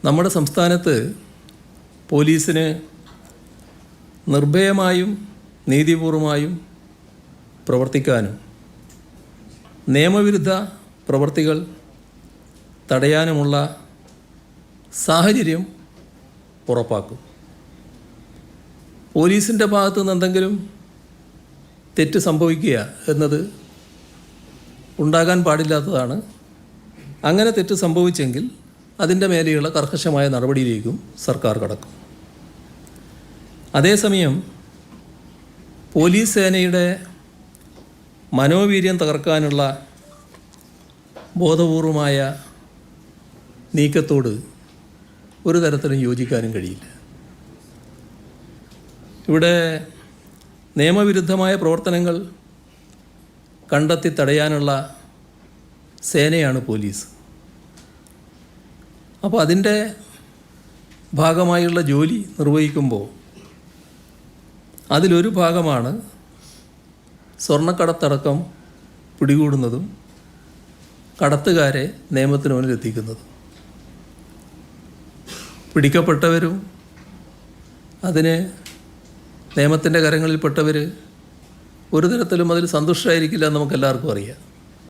നമ്മുടെ സംസ്ഥാനത്ത് പോലീസിന് നിർഭയമായും നീതിപൂർവമായും പ്രവർത്തിക്കാനും നിയമവിരുദ്ധ പ്രവർത്തികൾ തടയാനുമുള്ള സാഹചര്യം ഉറപ്പാക്കും. പോലീസിൻ്റെ ഭാഗത്തു നിന്ന് എന്തെങ്കിലും തെറ്റ് സംഭവിക്കുക എന്നത് ഉണ്ടാകാൻ പാടില്ലാത്തതാണ്. അങ്ങനെ തെറ്റ് സംഭവിച്ചെങ്കിൽ അതിൻ്റെ മേലെയുള്ള കർക്കശമായ നടപടിയിലേക്കും സർക്കാർ കടക്കും. അതേസമയം പോലീസ് സേനയുടെ മനോവീര്യം തകർക്കാനുള്ള ബോധപൂർവമായ നീക്കത്തോട് ഒരു തരത്തിലും യോജിക്കാനും കഴിയില്ല. ഇവിടെ നിയമവിരുദ്ധമായ പ്രവർത്തനങ്ങൾ കണ്ടെത്തി തടയാനുള്ള സേനയാണ് പോലീസ്. അപ്പോൾ അതിൻ്റെ ഭാഗമായുള്ള ജോലി നിർവഹിക്കുമ്പോൾ അതിലൊരു ഭാഗമാണ് സ്വർണ്ണക്കടത്തടക്കം പിടികൂടുന്നതും കടത്തുകാരെ നിയമത്തിന് മുന്നിൽ എത്തിക്കുന്നതും. പിടിക്കപ്പെട്ടവരും അതിന് നിയമത്തിൻ്റെ കരങ്ങളിൽപ്പെട്ടവർ ഒരു തരത്തിലും അതിൽ സന്തുഷ്ടരായിരിക്കില്ല എന്ന് നമുക്കെല്ലാവർക്കും അറിയാം.